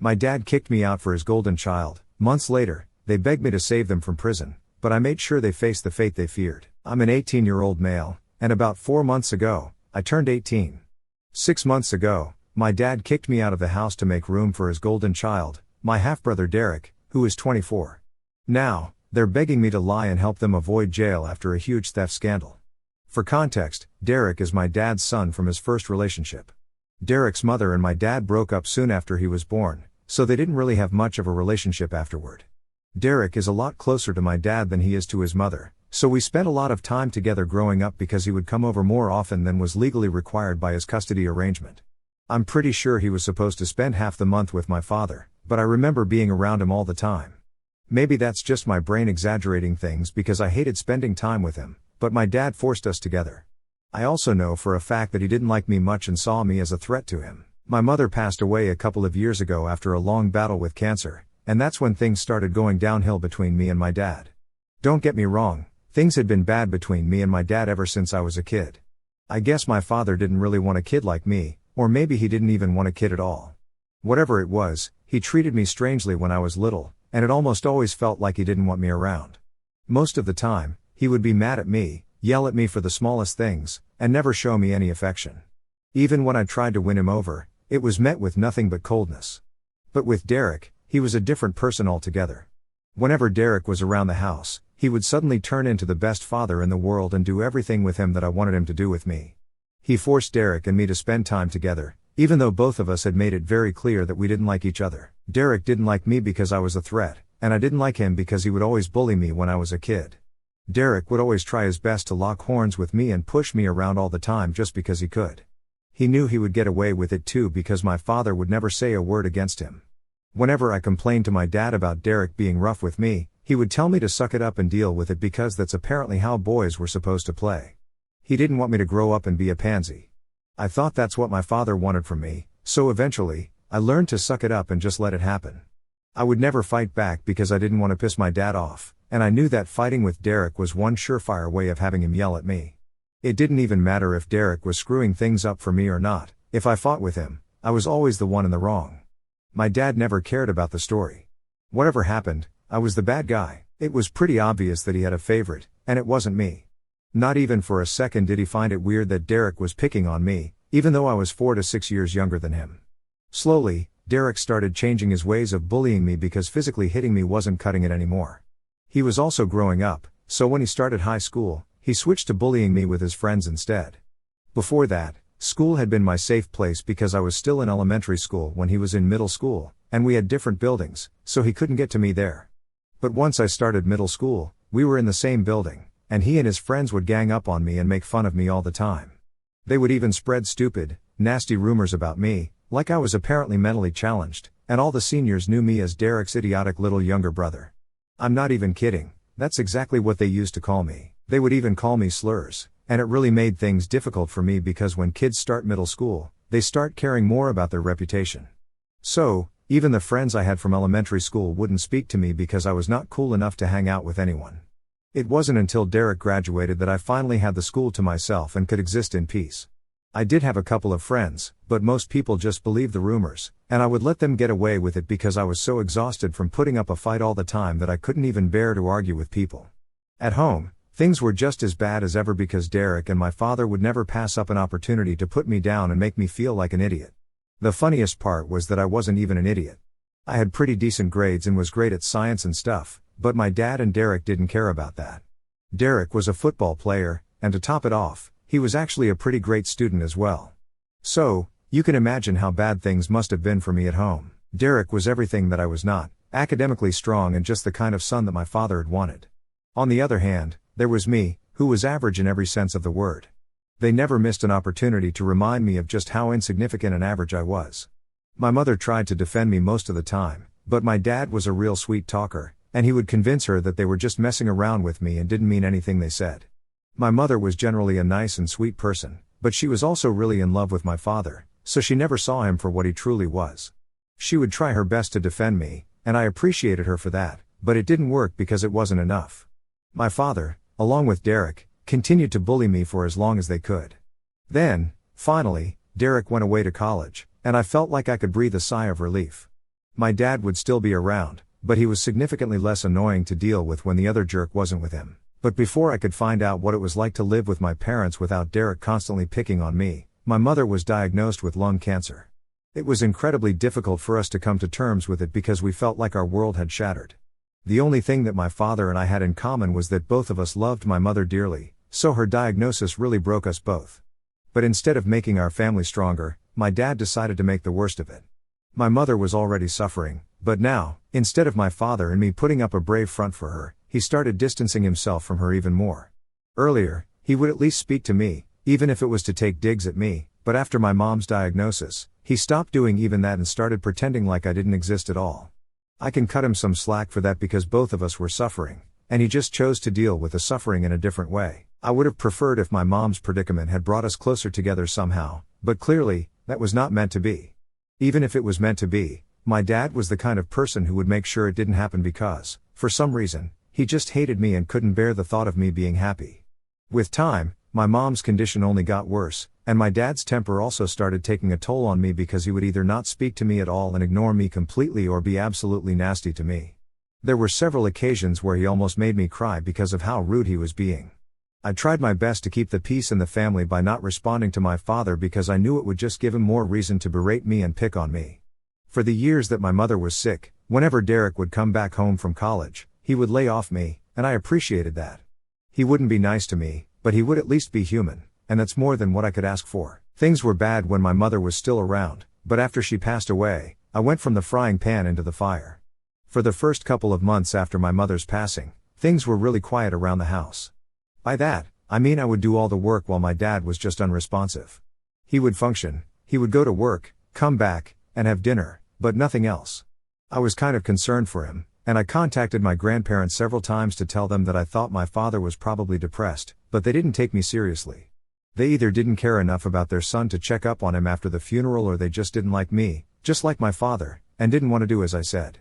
My dad kicked me out for his golden child. Months later, they begged me to save them from prison, but I made sure they faced the fate they feared. I'm an 18-year-old male, and about 4 months ago, I turned 18. 6 months ago, my dad kicked me out of the house to make room for his golden child, my half-brother Derek, who is 24. Now, they're begging me to lie and help them avoid jail after a huge theft scandal. For context, Derek is my dad's son from his first relationship. Derek's mother and my dad broke up soon after he was born, so they didn't really have much of a relationship afterward. Derek is a lot closer to my dad than he is to his mother, so we spent a lot of time together growing up because he would come over more often than was legally required by his custody arrangement. I'm pretty sure he was supposed to spend half the month with my father, but I remember being around him all the time. Maybe that's just my brain exaggerating things because I hated spending time with him, but my dad forced us together. I also know for a fact that he didn't like me much and saw me as a threat to him. My mother passed away a couple of years ago after a long battle with cancer, and that's when things started going downhill between me and my dad. Don't get me wrong, things had been bad between me and my dad ever since I was a kid. I guess my father didn't really want a kid like me, or maybe he didn't even want a kid at all. Whatever it was, he treated me strangely when I was little, and it almost always felt like he didn't want me around. Most of the time, he would be mad at me, yell at me for the smallest things, and never show me any affection. Even when I tried to win him over, it was met with nothing but coldness. But with Derek, he was a different person altogether. Whenever Derek was around the house, he would suddenly turn into the best father in the world and do everything with him that I wanted him to do with me. He forced Derek and me to spend time together, even though both of us had made it very clear that we didn't like each other. Derek didn't like me because I was a threat, and I didn't like him because he would always bully me when I was a kid. Derek would always try his best to lock horns with me and push me around all the time just because he could. He knew he would get away with it too because my father would never say a word against him. Whenever I complained to my dad about Derek being rough with me, he would tell me to suck it up and deal with it because that's apparently how boys were supposed to play. He didn't want me to grow up and be a pansy. I thought that's what my father wanted from me, so eventually, I learned to suck it up and just let it happen. I would never fight back because I didn't want to piss my dad off, and I knew that fighting with Derek was one surefire way of having him yell at me. It didn't even matter if Derek was screwing things up for me or not. If I fought with him, I was always the one in the wrong. My dad never cared about the story. Whatever happened, I was the bad guy. It was pretty obvious that he had a favorite, and it wasn't me. Not even for a second did he find it weird that Derek was picking on me, even though I was 4 to 6 years younger than him. Slowly, Derek started changing his ways of bullying me because physically hitting me wasn't cutting it anymore. He was also growing up, so when he started high school, he switched to bullying me with his friends instead. Before that, school had been my safe place because I was still in elementary school when he was in middle school, and we had different buildings, so he couldn't get to me there. But once I started middle school, we were in the same building, and he and his friends would gang up on me and make fun of me all the time. They would even spread stupid, nasty rumors about me, like I was apparently mentally challenged, and all the seniors knew me as Derek's idiotic little younger brother. I'm not even kidding, that's exactly what they used to call me. They would even call me slurs, and it really made things difficult for me because when kids start middle school, they start caring more about their reputation. So, even the friends I had from elementary school wouldn't speak to me because I was not cool enough to hang out with anyone. It wasn't until Derek graduated that I finally had the school to myself and could exist in peace. I did have a couple of friends, but most people just believed the rumors, and I would let them get away with it because I was so exhausted from putting up a fight all the time that I couldn't even bear to argue with people. At home, things were just as bad as ever because Derek and my father would never pass up an opportunity to put me down and make me feel like an idiot. The funniest part was that I wasn't even an idiot. I had pretty decent grades and was great at science and stuff, but my dad and Derek didn't care about that. Derek was a football player, and to top it off, he was actually a pretty great student as well. So, you can imagine how bad things must have been for me at home. Derek was everything that I was not, academically strong and just the kind of son that my father had wanted. On the other hand, there was me, who was average in every sense of the word. They never missed an opportunity to remind me of just how insignificant and average I was. My mother tried to defend me most of the time, but my dad was a real sweet talker, and he would convince her that they were just messing around with me and didn't mean anything they said. My mother was generally a nice and sweet person, but she was also really in love with my father, so she never saw him for what he truly was. She would try her best to defend me, and I appreciated her for that, but it didn't work because it wasn't enough. My father, along with Derek, continued to bully me for as long as they could. Then, finally, Derek went away to college, and I felt like I could breathe a sigh of relief. My dad would still be around, but he was significantly less annoying to deal with when the other jerk wasn't with him. But before I could find out what it was like to live with my parents without Derek constantly picking on me, my mother was diagnosed with lung cancer. It was incredibly difficult for us to come to terms with it because we felt like our world had shattered. The only thing that my father and I had in common was that both of us loved my mother dearly, so her diagnosis really broke us both. But instead of making our family stronger, my dad decided to make the worst of it. My mother was already suffering, but now, instead of my father and me putting up a brave front for her, he started distancing himself from her even more. Earlier, he would at least speak to me, even if it was to take digs at me, but after my mom's diagnosis, he stopped doing even that and started pretending like I didn't exist at all. I can cut him some slack for that because both of us were suffering, and he just chose to deal with the suffering in a different way. I would have preferred if my mom's predicament had brought us closer together somehow, but clearly, that was not meant to be. Even if it was meant to be, my dad was the kind of person who would make sure it didn't happen because, for some reason, he just hated me and couldn't bear the thought of me being happy. With time, my mom's condition only got worse, and my dad's temper also started taking a toll on me because he would either not speak to me at all and ignore me completely or be absolutely nasty to me. There were several occasions where he almost made me cry because of how rude he was being. I tried my best to keep the peace in the family by not responding to my father because I knew it would just give him more reason to berate me and pick on me. For the years that my mother was sick, whenever Derek would come back home from college, he would lay off me, and I appreciated that. He wouldn't be nice to me, but he would at least be human, and that's more than what I could ask for. Things were bad when my mother was still around, but after she passed away, I went from the frying pan into the fire. For the first couple of months after my mother's passing, things were really quiet around the house. By that, I mean I would do all the work while my dad was just unresponsive. He would function, he would go to work, come back, and have dinner, but nothing else. I was kind of concerned for him, and I contacted my grandparents several times to tell them that I thought my father was probably depressed, but they didn't take me seriously. They either didn't care enough about their son to check up on him after the funeral or they just didn't like me, just like my father, and didn't want to do as I said.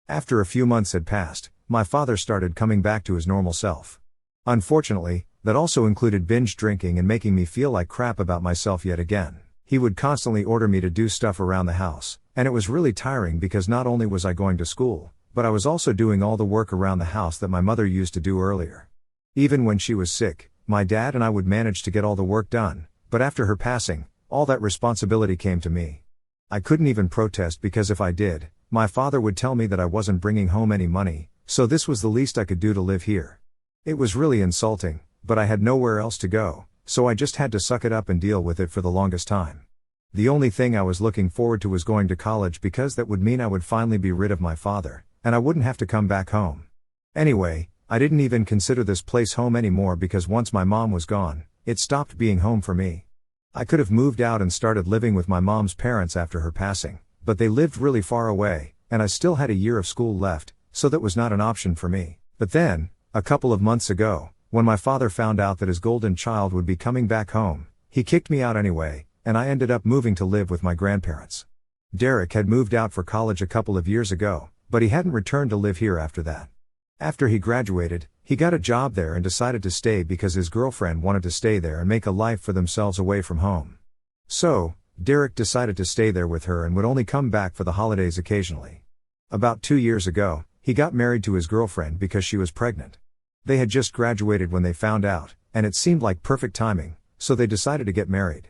After a few months had passed, my father started coming back to his normal self. Unfortunately, that also included binge drinking and making me feel like crap about myself yet again. He would constantly order me to do stuff around the house, and it was really tiring because not only was I going to school, but I was also doing all the work around the house that my mother used to do earlier. Even when she was sick, my dad and I would manage to get all the work done, but after her passing, all that responsibility came to me. I couldn't even protest because if I did, my father would tell me that I wasn't bringing home any money, so this was the least I could do to live here. It was really insulting, but I had nowhere else to go, so I just had to suck it up and deal with it for the longest time. The only thing I was looking forward to was going to college because that would mean I would finally be rid of my father, and I wouldn't have to come back home. Anyway, I didn't even consider this place home anymore because once my mom was gone, it stopped being home for me. I could have moved out and started living with my mom's parents after her passing, but they lived really far away, and I still had a year of school left, so that was not an option for me. But then, a couple of months ago, when my father found out that his golden child would be coming back home, he kicked me out anyway, and I ended up moving to live with my grandparents. Derek had moved out for college a couple of years ago, but he hadn't returned to live here after that. After he graduated, he got a job there and decided to stay because his girlfriend wanted to stay there and make a life for themselves away from home. So, Derek decided to stay there with her and would only come back for the holidays occasionally. About 2 years ago, he got married to his girlfriend because she was pregnant. They had just graduated when they found out, and it seemed like perfect timing, so they decided to get married.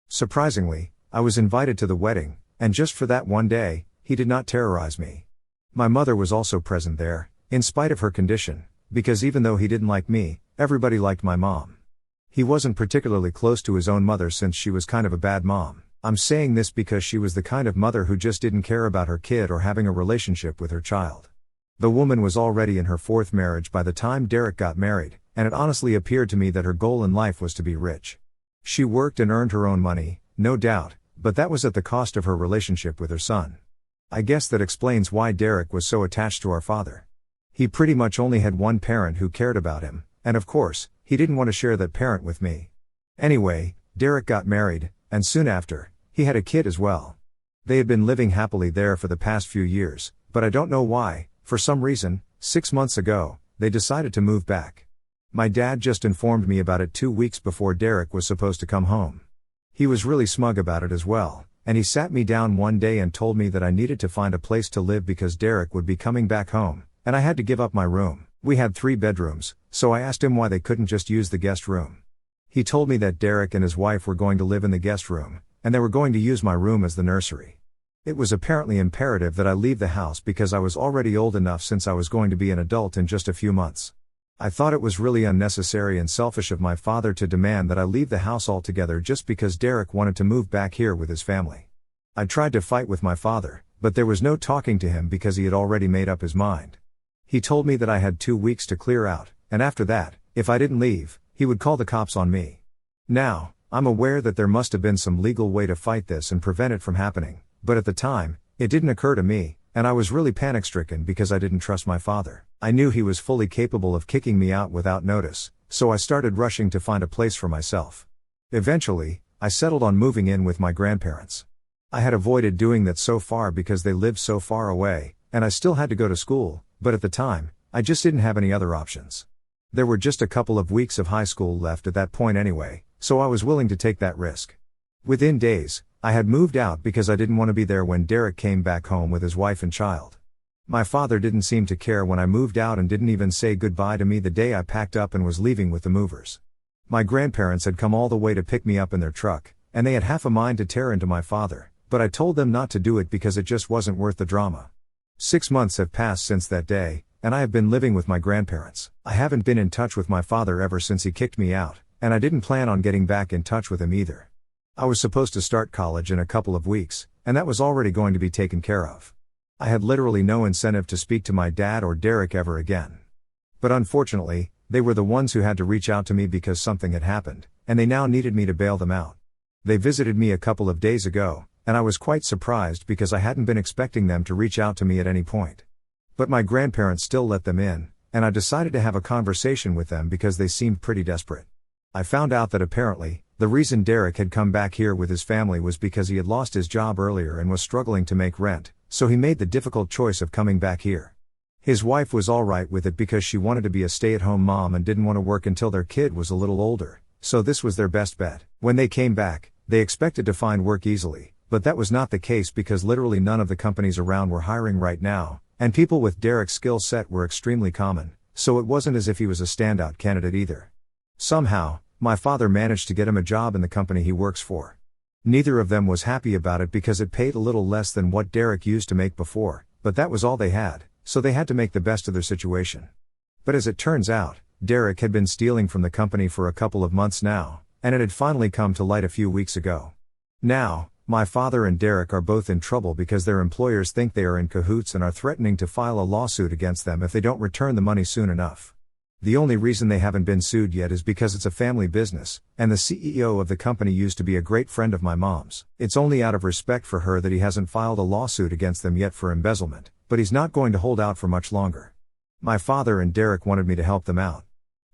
Surprisingly, I was invited to the wedding, and just for that one day, he did not terrorize me. My mother was also present there, in spite of her condition, because even though he didn't like me, everybody liked my mom. He wasn't particularly close to his own mother since she was kind of a bad mom. I'm saying this because she was the kind of mother who just didn't care about her kid or having a relationship with her child. The woman was already in her 4th marriage by the time Derek got married, and it honestly appeared to me that her goal in life was to be rich. She worked and earned her own money, no doubt, but that was at the cost of her relationship with her son. I guess that explains why Derek was so attached to our father. He pretty much only had one parent who cared about him, and of course, he didn't want to share that parent with me. Anyway, Derek got married, and soon after, he had a kid as well. They had been living happily there for the past few years, but I don't know why. For some reason, 6 months ago, they decided to move back. My dad just informed me about it 2 weeks before Derek was supposed to come home. He was really smug about it as well, and he sat me down one day and told me that I needed to find a place to live because Derek would be coming back home, and I had to give up my room. We had 3 bedrooms, so I asked him why they couldn't just use the guest room. He told me that Derek and his wife were going to live in the guest room, and they were going to use my room as the nursery. It was apparently imperative that I leave the house because I was already old enough since I was going to be an adult in just a few months. I thought it was really unnecessary and selfish of my father to demand that I leave the house altogether just because Derek wanted to move back here with his family. I tried to fight with my father, but there was no talking to him because he had already made up his mind. He told me that I had 2 weeks to clear out, and after that, if I didn't leave, he would call the cops on me. Now, I'm aware that there must have been some legal way to fight this and prevent it from happening, but at the time, it didn't occur to me, and I was really panic-stricken because I didn't trust my father. I knew he was fully capable of kicking me out without notice, so I started rushing to find a place for myself. Eventually, I settled on moving in with my grandparents. I had avoided doing that so far because they lived so far away, and I still had to go to school, but at the time, I just didn't have any other options. There were just a couple of weeks of high school left at that point anyway, so I was willing to take that risk. Within days, I had moved out because I didn't want to be there when Derek came back home with his wife and child. My father didn't seem to care when I moved out and didn't even say goodbye to me the day I packed up and was leaving with the movers. My grandparents had come all the way to pick me up in their truck, and they had half a mind to tear into my father, but I told them not to do it because it just wasn't worth the drama. 6 months have passed since that day, and I have been living with my grandparents. I haven't been in touch with my father ever since he kicked me out, and I didn't plan on getting back in touch with him either. I was supposed to start college in a couple of weeks, and that was already going to be taken care of. I had literally no incentive to speak to my dad or Derek ever again. But unfortunately, they were the ones who had to reach out to me because something had happened, and they now needed me to bail them out. They visited me a couple of days ago, and I was quite surprised because I hadn't been expecting them to reach out to me at any point. But my grandparents still let them in, and I decided to have a conversation with them because they seemed pretty desperate. I found out that apparently, the reason Derek had come back here with his family was because he had lost his job earlier and was struggling to make rent, so he made the difficult choice of coming back here. His wife was alright with it because she wanted to be a stay-at-home mom and didn't want to work until their kid was a little older, so this was their best bet. When they came back, they expected to find work easily, but that was not the case because literally none of the companies around were hiring right now, and people with Derek's skill set were extremely common, so it wasn't as if he was a standout candidate either. Somehow, my father managed to get him a job in the company he works for. Neither of them was happy about it because it paid a little less than what Derek used to make before, but that was all they had, so they had to make the best of their situation. But as it turns out, Derek had been stealing from the company for a couple of months now, and it had finally come to light a few weeks ago. Now, my father and Derek are both in trouble because their employers think they are in cahoots and are threatening to file a lawsuit against them if they don't return the money soon enough. The only reason they haven't been sued yet is because it's a family business, and the CEO of the company used to be a great friend of my mom's. It's only out of respect for her that he hasn't filed a lawsuit against them yet for embezzlement, but he's not going to hold out for much longer. My father and Derek wanted me to help them out.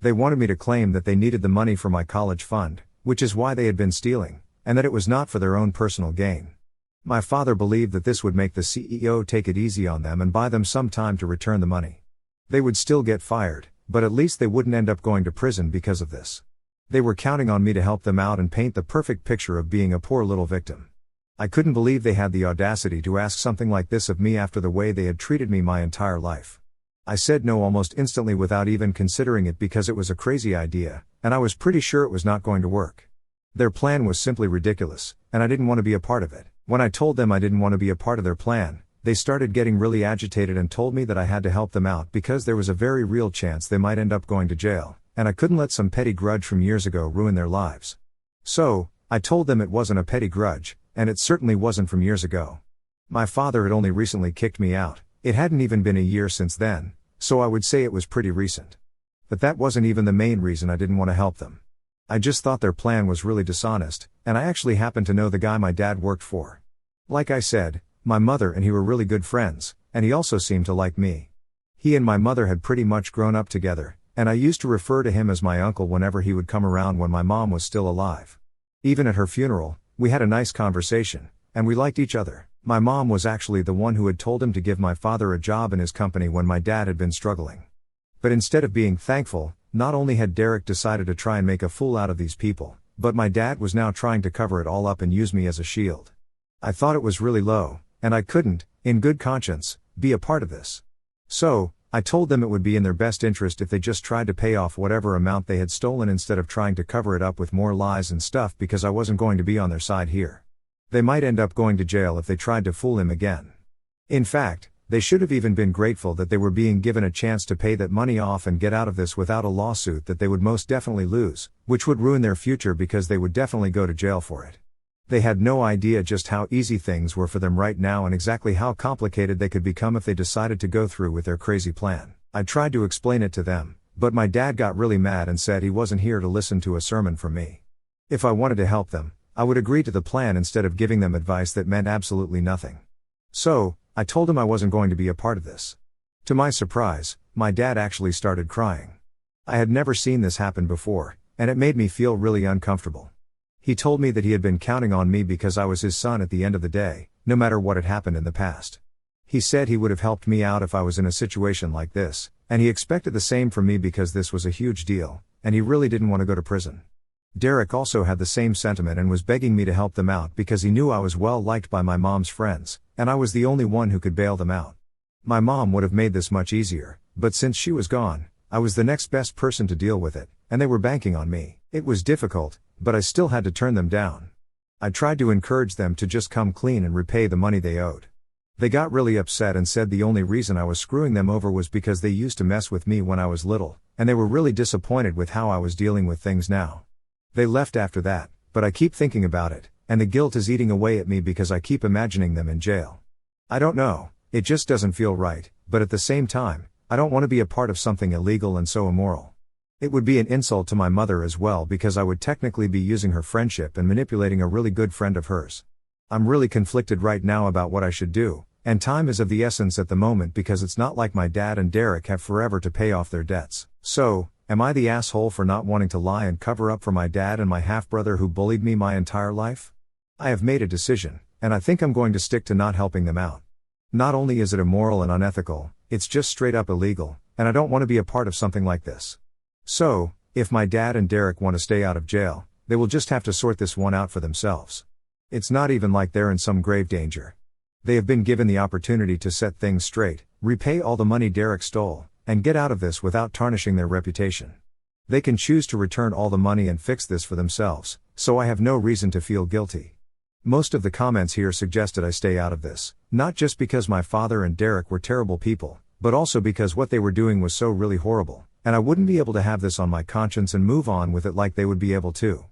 They wanted me to claim that they needed the money for my college fund, which is why they had been stealing, and that it was not for their own personal gain. My father believed that this would make the CEO take it easy on them and buy them some time to return the money. They would still get fired, but at least they wouldn't end up going to prison because of this. They were counting on me to help them out and paint the perfect picture of being a poor little victim. I couldn't believe they had the audacity to ask something like this of me after the way they had treated me my entire life. I said no almost instantly without even considering it because it was a crazy idea, and I was pretty sure it was not going to work. Their plan was simply ridiculous, and I didn't want to be a part of it. When I told them I didn't want to be a part of their plan, they started getting really agitated and told me that I had to help them out because there was a very real chance they might end up going to jail, and I couldn't let some petty grudge from years ago ruin their lives. So, I told them it wasn't a petty grudge, and it certainly wasn't from years ago. My father had only recently kicked me out, it hadn't even been a year since then, so I would say it was pretty recent. But that wasn't even the main reason I didn't want to help them. I just thought their plan was really dishonest, and I actually happened to know the guy my dad worked for. Like I said, my mother and he were really good friends, and he also seemed to like me. He and my mother had pretty much grown up together, and I used to refer to him as my uncle whenever he would come around when my mom was still alive. Even at her funeral, we had a nice conversation, and we liked each other. My mom was actually the one who had told him to give my father a job in his company when my dad had been struggling. But instead of being thankful, not only had Derek decided to try and make a fool out of these people, but my dad was now trying to cover it all up and use me as a shield. I thought it was really low, and I couldn't, in good conscience, be a part of this. So, I told them it would be in their best interest if they just tried to pay off whatever amount they had stolen instead of trying to cover it up with more lies and stuff because I wasn't going to be on their side here. They might end up going to jail if they tried to fool him again. In fact, they should have even been grateful that they were being given a chance to pay that money off and get out of this without a lawsuit that they would most definitely lose, which would ruin their future because they would definitely go to jail for it. They had no idea just how easy things were for them right now and exactly how complicated they could become if they decided to go through with their crazy plan. I tried to explain it to them, but my dad got really mad and said he wasn't here to listen to a sermon from me. If I wanted to help them, I would agree to the plan instead of giving them advice that meant absolutely nothing. So, I told him I wasn't going to be a part of this. To my surprise, my dad actually started crying. I had never seen this happen before, and it made me feel really uncomfortable. He told me that he had been counting on me because I was his son at the end of the day, no matter what had happened in the past. He said he would have helped me out if I was in a situation like this, and he expected the same from me because this was a huge deal, and he really didn't want to go to prison. Derek also had the same sentiment and was begging me to help them out because he knew I was well liked by my mom's friends, and I was the only one who could bail them out. My mom would have made this much easier, but since she was gone, I was the next best person to deal with it, and they were banking on me. It was difficult, but I still had to turn them down. I tried to encourage them to just come clean and repay the money they owed. They got really upset and said the only reason I was screwing them over was because they used to mess with me when I was little, and they were really disappointed with how I was dealing with things now. They left after that, but I keep thinking about it, and the guilt is eating away at me because I keep imagining them in jail. I don't know, it just doesn't feel right, but at the same time, I don't want to be a part of something illegal and so immoral. It would be an insult to my mother as well because I would technically be using her friendship and manipulating a really good friend of hers. I'm really conflicted right now about what I should do, and time is of the essence at the moment because it's not like my dad and Derek have forever to pay off their debts. So, am I the asshole for not wanting to lie and cover up for my dad and my half-brother who bullied me my entire life? I have made a decision, and I think I'm going to stick to not helping them out. Not only is it immoral and unethical, it's just straight up illegal, and I don't want to be a part of something like this. So, if my dad and Derek want to stay out of jail, they will just have to sort this one out for themselves. It's not even like they're in some grave danger. They have been given the opportunity to set things straight, repay all the money Derek stole, and get out of this without tarnishing their reputation. They can choose to return all the money and fix this for themselves, so I have no reason to feel guilty. Most of the comments here suggested I stay out of this, not just because my father and Derek were terrible people, but also because what they were doing was so really horrible, and I wouldn't be able to have this on my conscience and move on with it like they would be able to.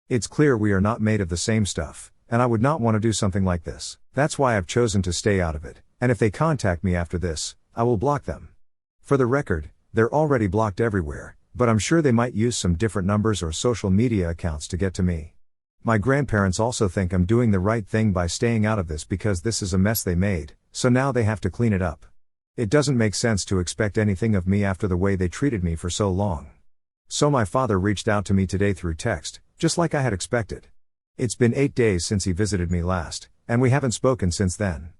It's clear we are not made of the same stuff, and I would not want to do something like this. That's why I've chosen to stay out of it, and if they contact me after this, I will block them. For the record, they're already blocked everywhere, but I'm sure they might use some different numbers or social media accounts to get to me. My grandparents also think I'm doing the right thing by staying out of this because this is a mess they made, so now they have to clean it up. It doesn't make sense to expect anything of me after the way they treated me for so long. So my father reached out to me today through text, just like I had expected. It's been 8 days since he visited me last, and we haven't spoken since then.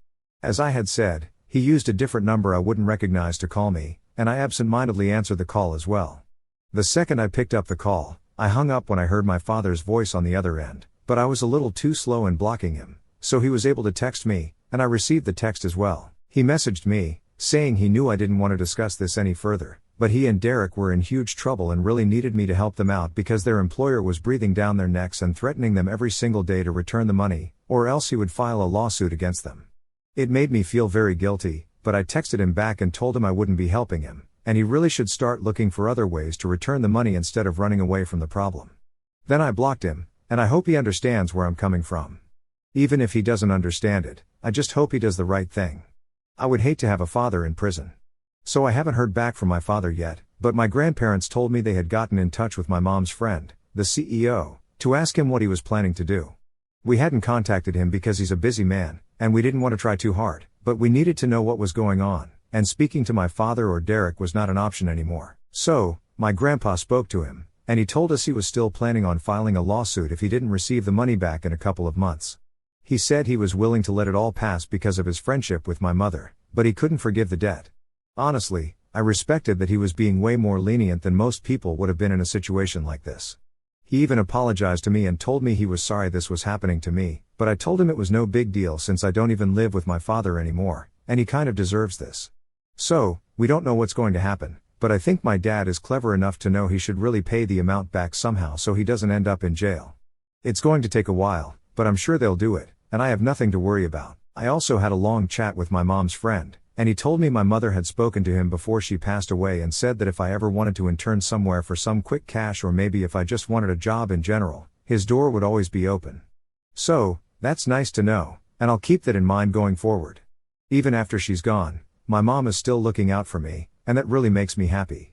As I had said, he used a different number I wouldn't recognize to call me, and I absent-mindedly answered the call as well. The second I picked up the call, I hung up when I heard my father's voice on the other end, but I was a little too slow in blocking him, so he was able to text me, and I received the text as well. He messaged me, saying he knew I didn't want to discuss this any further, but he and Derek were in huge trouble and really needed me to help them out because their employer was breathing down their necks and threatening them every single day to return the money, or else he would file a lawsuit against them. It made me feel very guilty, but I texted him back and told him I wouldn't be helping him, and he really should start looking for other ways to return the money instead of running away from the problem. Then I blocked him, and I hope he understands where I'm coming from. Even if he doesn't understand it, I just hope he does the right thing. I would hate to have a father in prison. So I haven't heard back from my father yet, but my grandparents told me they had gotten in touch with my mom's friend, the CEO, to ask him what he was planning to do. We hadn't contacted him because he's a busy man, and we didn't want to try too hard, but we needed to know what was going on, and speaking to my father or Derek was not an option anymore. So, my grandpa spoke to him, and he told us he was still planning on filing a lawsuit if he didn't receive the money back in a couple of months. He said he was willing to let it all pass because of his friendship with my mother, but he couldn't forgive the debt. Honestly, I respected that he was being way more lenient than most people would have been in a situation like this. He even apologized to me and told me he was sorry this was happening to me, but I told him it was no big deal since I don't even live with my father anymore, and he kind of deserves this. So, we don't know what's going to happen, but I think my dad is clever enough to know he should really pay the amount back somehow so he doesn't end up in jail. It's going to take a while, but I'm sure they'll do it, and I have nothing to worry about. I also had a long chat with my mom's friend, and he told me my mother had spoken to him before she passed away and said that if I ever wanted to intern somewhere for some quick cash or maybe if I just wanted a job in general, his door would always be open. So, that's nice to know, and I'll keep that in mind going forward. Even after she's gone, my mom is still looking out for me, and that really makes me happy.